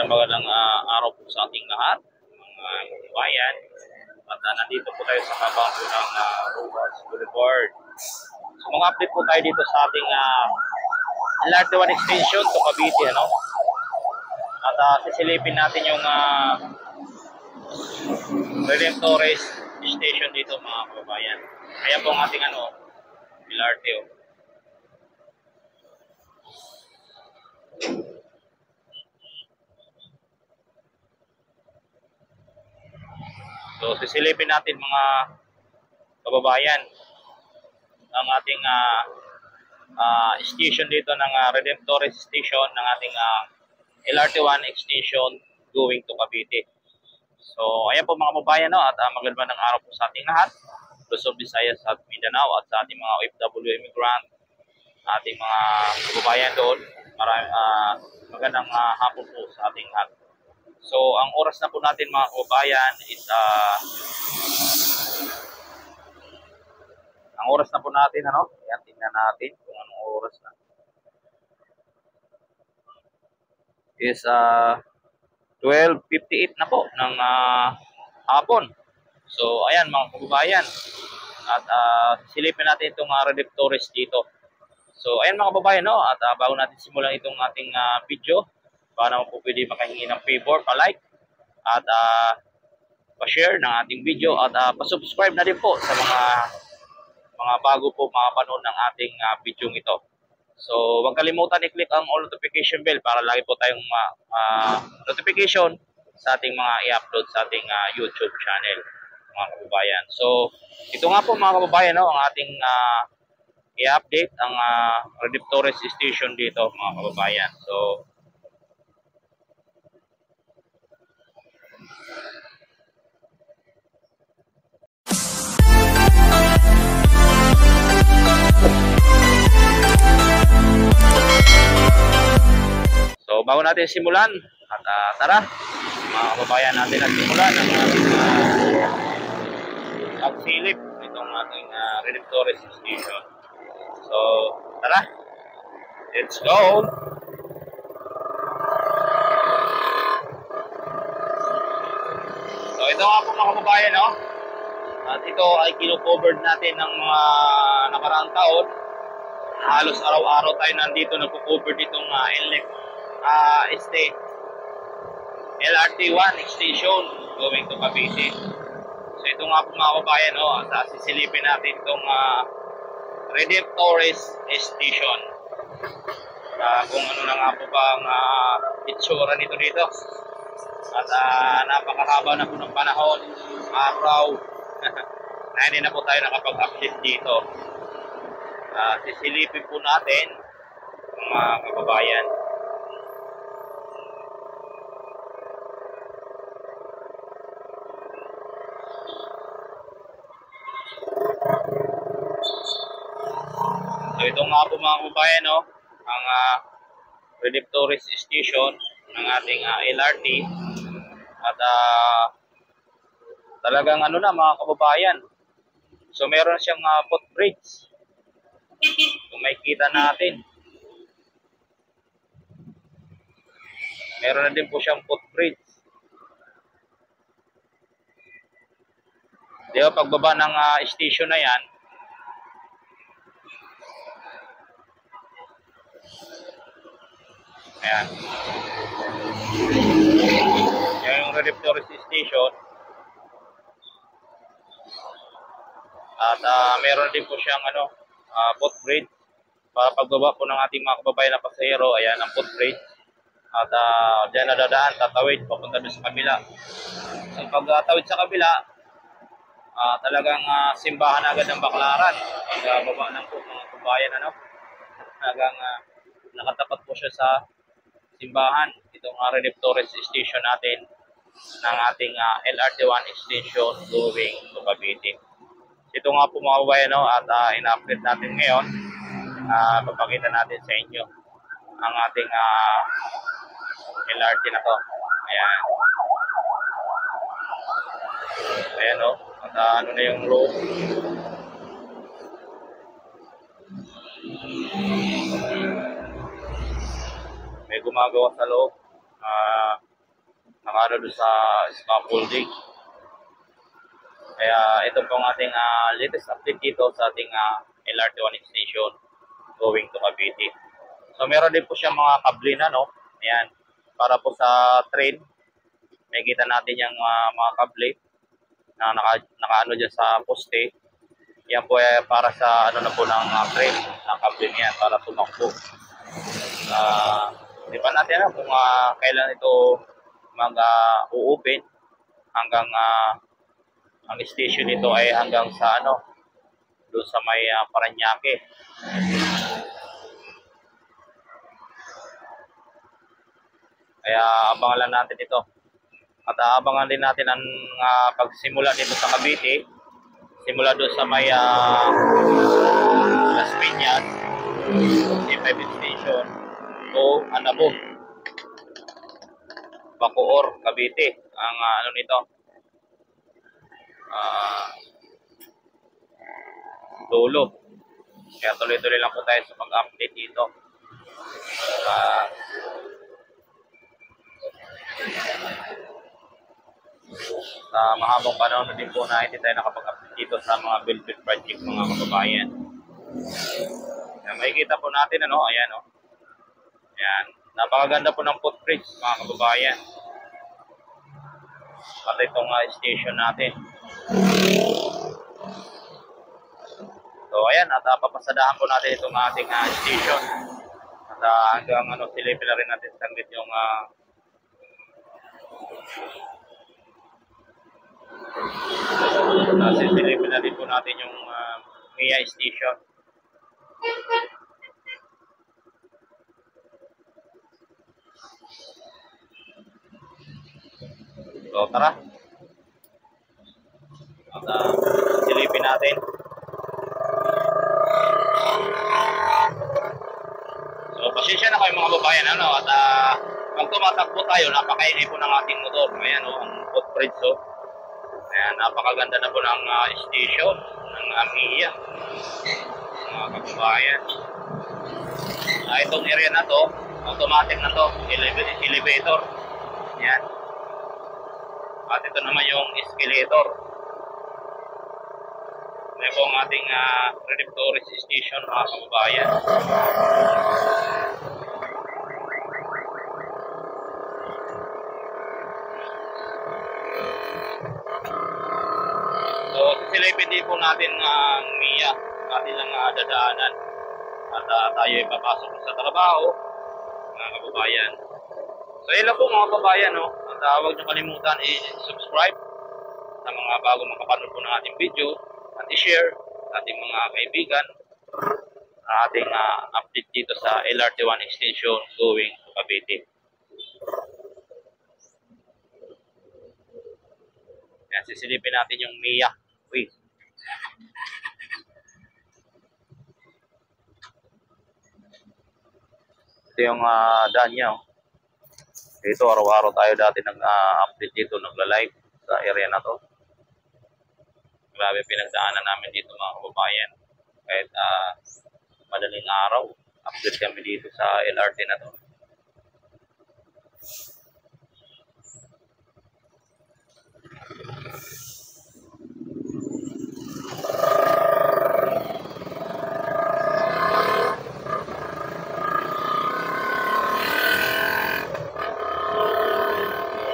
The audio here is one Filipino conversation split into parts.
magandang araw po sa ating lahat, mga kabayan. At nandito po tayo sa kabang po ng Rojas Boulevard. So mga update po tayo dito sa ating LRT1 extension to Cavite, ano? At sisilipin natin yung Redemptorres station dito, mga kabayan. Kaya po ang ating LRT. So sisilipin natin, mga kababayan, ang ating station dito ng Redemptorres station ng ating LRT1 extension going to Cavite. So ayan po, mga kababayan, no? At magandang araw po sa ating lahat, Luzon, Visayas at Mindanao, at sa ating mga OFW immigrant, ating mga kababayan doon. Magandang hapon po sa ating lahat. So ang oras na po natin, mga kababayan, is ang oras na po natin, ayan, tingnan natin kung anong oras na. Is 12:58 na po ng hapon. So ayan, mga kababayan, at silipin natin itong Redemptorres dito. So ayan, mga kababayan, no? At bago natin simulan itong ating video, baka naman po pwede makahingi ng favor, pa-like at pa-share ng ating video, at pa-subscribe na din po sa mga bago po panood ng ating video ito. So huwag kalimutan i-click ang all notification bell para lagi po tayong notification sa ating mga i-upload sa ating YouTube channel, mga kababayan. So ito nga po, mga kababayan, no, ang ating i-update ang Redemptorres station dito, mga kababayan. So bago natin simulan, at tara, mga kababayan, natin simulan ang pagsilip nitong ating Redemptorres station. So tara, let's go! So ito nga po, mga kababayan, no? At ito ay kino-covered natin ng mga nakaraang taon. Halos araw-araw tayo nandito nagpo-cover ditong LRT1 extension going to Cavite. So ito nga po, mga kababayan, no? At sisilipin natin itong Redemptorres station. Kung ano na nga po ba ang itsura nito dito. At napakahaba na po ng panahon, araw, na hindi na po tayo nakapag-update dito. Sisilipin po natin, mga kababayan. So ito nga po, mga kababayan, no, ang Redemptorres station ng ating LRT. At talagang mga kababayan, so meron siyang footbridge. Kung makikita natin, meron na din po siyang footbridge. Di ba, pagbaba ng station na yan, ayan, yan yung Redemptorres station. At meron din po siyang footbridge para pagbaba po ng ating mga kababayan na pasahero. Ayan ang footbridge. At diyan nadadaan, tatawid papunta doon sa kabila. So pagtawid sa kabila, talagang simbahan agad ng Baklaran. Pagbaba lang po, mga kababayan, talagang nakatapat po siya sa simbahan, itong Redemptorres station natin ng ating LRT1 extension going to Cavite. Ito nga po, mga kababayan, no? At ina-update natin ngayon, papakita natin sa inyo ang ating LRT na to. Ayan. Ayan, no? At ano na yung road. May gumagawa sa loob. nakano doon sa scaffolding. Kaya ito po ang ating latest update dito sa ating LRT1 station going to Cavite. So meron din po siya mga kable na, no? Ayan, para po sa train. May kita natin yung mga kable na nakaano dyan sa poste. Yan po ay para sa ano na po ng train, ng kable niya para tumakbo. Di pa natin alam kung kailan ito mag-open hanggang ang station nito ay hanggang sa ano doon sa may Parañaque. Kaya abangan lang natin ito. At abangan din natin ang pagsimula dito sa Cavite. Simula doon sa may Las Piñas, C5 station, o Anabog, Bacoor, Cavite. Ang ano nito, dulo. Kaya tuloy-tuloy lang po tayo sa pag-update dito. Sa mahabang panahon na din po na hindi tayo nakapag-update dito sa mga build project, mga kababayan. Kaya makikita po natin, ano, ayan, oh. Ayan, napakaganda po ng footbridge, mga kababayan. At itong station natin. So ayan, at papasadahan po natin itong ating station. At hanggang silipin na rin natin saglit yung sisilipin na rin po natin yung Mia station. So tara. At silipin natin. So pasensya na kayo mga babayan, ano, at pag tumatakbo tayo, napakaingay po ng ating motor. Ayan, oh, ang footbridge, oh. Ayan, napakaganda na po ng station ng Mia, mga kababayan. Itong area na to, automatic na to, elevator. Ayan. At ito naman yung escalator. Ito po ang ating redemptorist station, mga kababayan. So, sisilipin din po natin ang Mia, natin lang dadaanan. At tayo ay papasok sa trabaho, mga kababayan. So, yun lang po mga kababayan, no? At huwag nyo kalimutan i-subscribe sa mga bago makapanood po ng ating video at i-share sa ating mga kaibigan ang ating update dito sa LRT1 extension going to Cavite. Yan, sisilipin natin yung Mia. Wait. Ito yung daan niya, oh. Dito, araw-araw tayo dati nag-update dito, nagla-live sa area na to. Grabe pinagdaanan namin dito, mga kababayan. Kahit madaling araw, update kami dito sa LRT na to.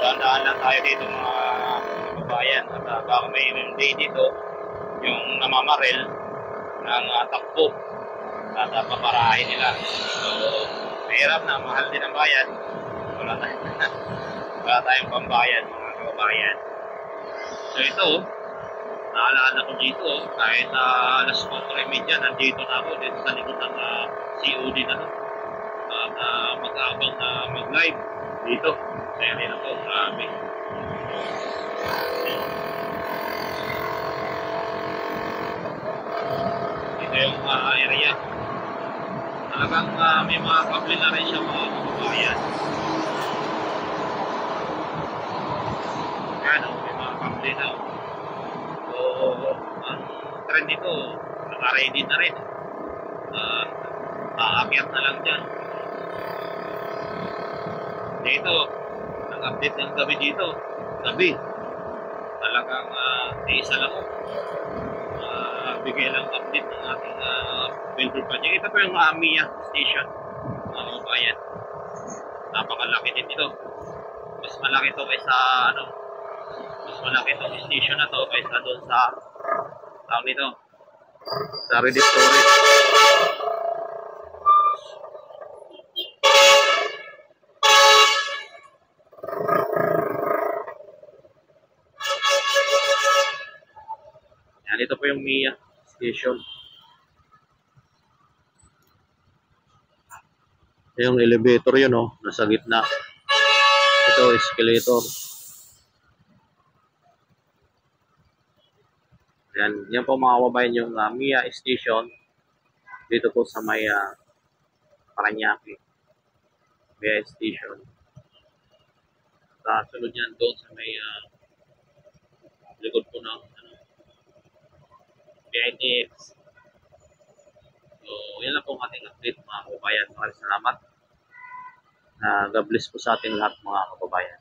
Dandaan lang tayo dito, mga kababayan. At baka may day dito yung namamarel ng takbo at paparahin nila. So mahirap na, mahal din ang bayan. Wala tayong pambayan, mga kababayan. So ito, naalala ko dito, kahit alas 4:30 nandito na ako dito sa likod ng COD na to. At mag-aabang mag-live dito sa area na to. Grabe. Ito yung area. Talagang may mga kable na rin siya, mga kababayan. Yan, may mga kable na. So, ang trend nito, naka-ready na rin. Aakyat na lang dyan. Dito, ang update ng gabi dito. Gabi. Talagang isa lang ako. Bigay lang update ng ating builder project. Ito po yung Mia station. Mga kababayan. Napakalaki din ito. Mas malaki ito kaysa mas malaki itong station na to kaysa doon sa tawag nito sa Reddit storage. Yan, ito po yung Mia station. Yung elevator yun, nasa gitna. Ito, escalator. Yan po mga kababayan yung Mia station dito po sa may Paranaque. Mia station. Sunod yan doon sa may likod po ng PITX. So, yan lang po ang ating update mga kababayan. Maraming salamat. God bless po sa ating lahat mga kababayan.